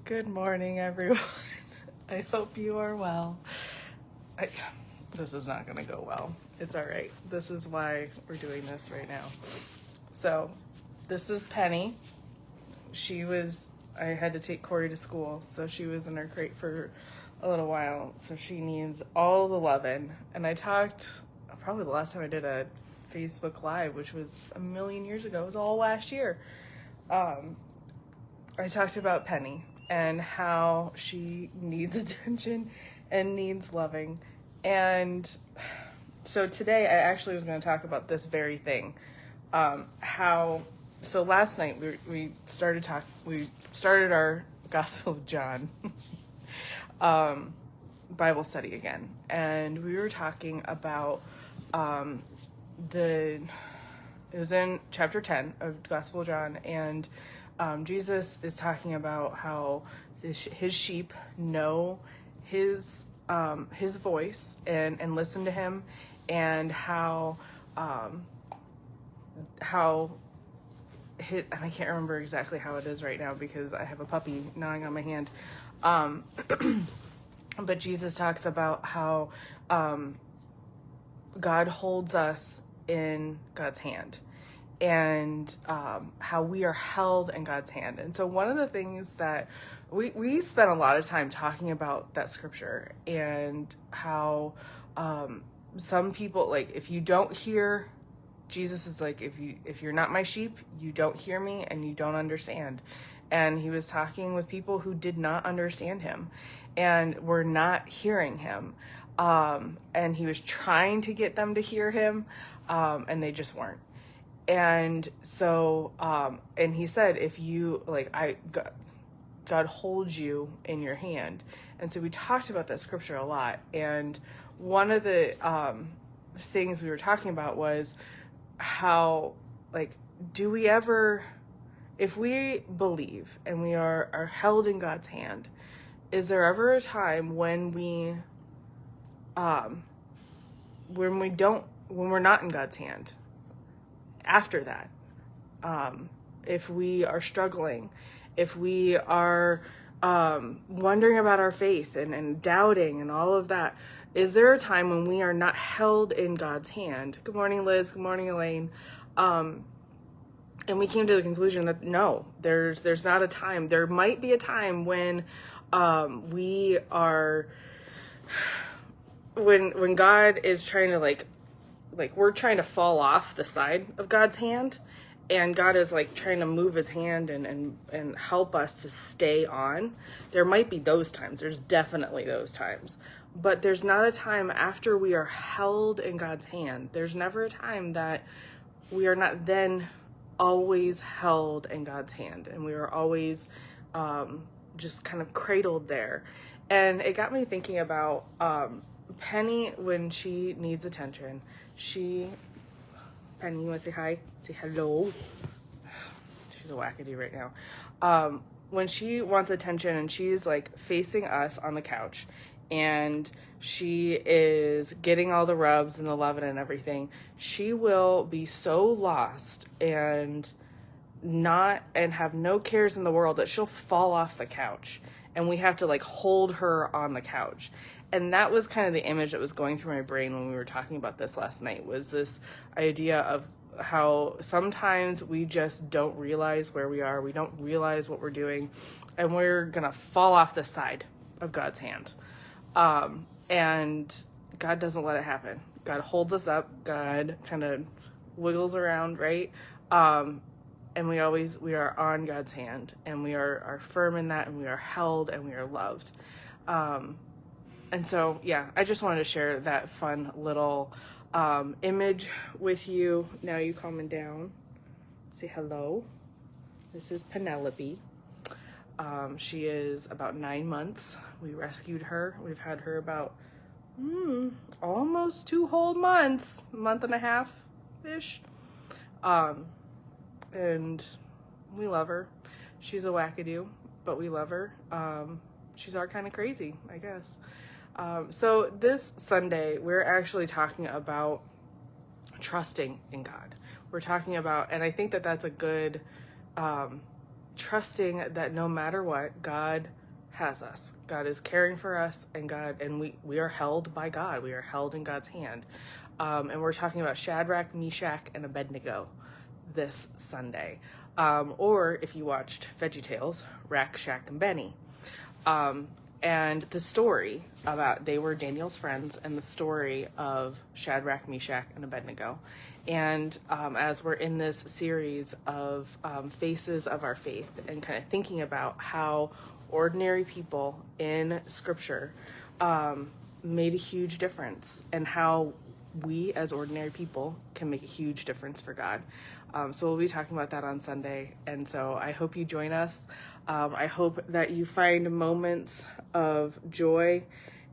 Good morning, everyone. I hope you are well. This is not going to go well. It's all right. This is why we're doing this right now. So, this is Penny. I had to take Corey to school, so she was in her crate for a little while. So she needs all the loving. And I talked, probably the last time I did a Facebook Live, which was a million years ago. It was all last year. I talked about Penny and how she needs attention and needs loving. And so today I actually was going to talk about this very thing. So last night we started our Gospel of John Bible study again. And we were talking about it was in chapter 10 of Gospel of John, and Jesus is talking about how his sheep know his voice and listen to him, and how and I can't remember exactly how it is right now because I have a puppy gnawing on my hand. But Jesus talks about how God holds us in God's hand, and how we are held in God's hand. And so one of the things that we spent a lot of time talking about that scripture, and how some people, like, if you don't hear, Jesus is like, if you're not my sheep, you don't hear me and you don't understand. And he was talking with people who did not understand him and were not hearing him. And he was trying to get them to hear him, and they just weren't. And so, and he said, if you, God holds you in your hand. And so we talked about that scripture a lot. And one of the things we were talking about was how, do we ever, if we believe and we are held in God's hand, is there ever a time when we're not in God's hand? After that, if we are struggling, if we are wondering about our faith and doubting and all of that, is there a time when we are not held in God's hand? Good morning, Liz. Good morning, Elaine. And we came to the conclusion that no, there's not a time. There might be a time when we are, when God is trying to we're trying to fall off the side of God's hand, and God is trying to move his hand and help us to stay on. There might be those times. There's definitely those times. But there's not a time after we are held in God's hand. There's never a time that we are not then always held in God's hand, and we are always just kind of cradled there. And it got me thinking about Penny when she needs attention. Penny, you want to say hi? Say hello. She's a wackadoo right now. When she wants attention and she's facing us on the couch, and she is getting all the rubs and the loving and everything, she will be so lost and have no cares in the world that she'll fall off the couch, and we have to hold her on the couch. And that was kind of the image that was going through my brain when we were talking about this last night, was this idea of how sometimes we just don't realize where we are. We don't realize what we're doing, and we're going to fall off the side of God's hand. And God doesn't let it happen. God holds us up. God kind of wiggles around, right? And we are on God's hand, and we are firm in that, and we are held, and we are loved. And so, yeah, I just wanted to share that fun little image with you. Now you calming down. Say hello. This is Penelope. She is about 9 months. We rescued her. We've had her about almost 2 whole months, a month and a half-ish. And we love her. She's a wackadoo, but we love her. She's our kind of crazy, I guess. So this Sunday, we're actually talking about trusting in God. We're talking about, and I think that that's a good trusting that no matter what, God has us. God is caring for us, and we are held by God. We are held in God's hand. And we're talking about Shadrach, Meshach, and Abednego this Sunday. Or if you watched VeggieTales, Rack, Shack, and Benny. And the story about, they were Daniel's friends, and the story of Shadrach, Meshach, and Abednego. And as we're in this series of faces of our faith, and kind of thinking about how ordinary people in Scripture made a huge difference, and how we as ordinary people can make a huge difference for God. So we'll be talking about that on Sunday. And so I hope you join us. I hope that you find moments of joy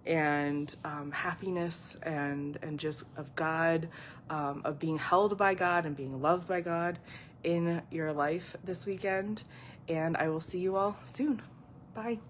and happiness and just of God, of being held by God and being loved by God in your life this weekend. And I will see you all soon. Bye.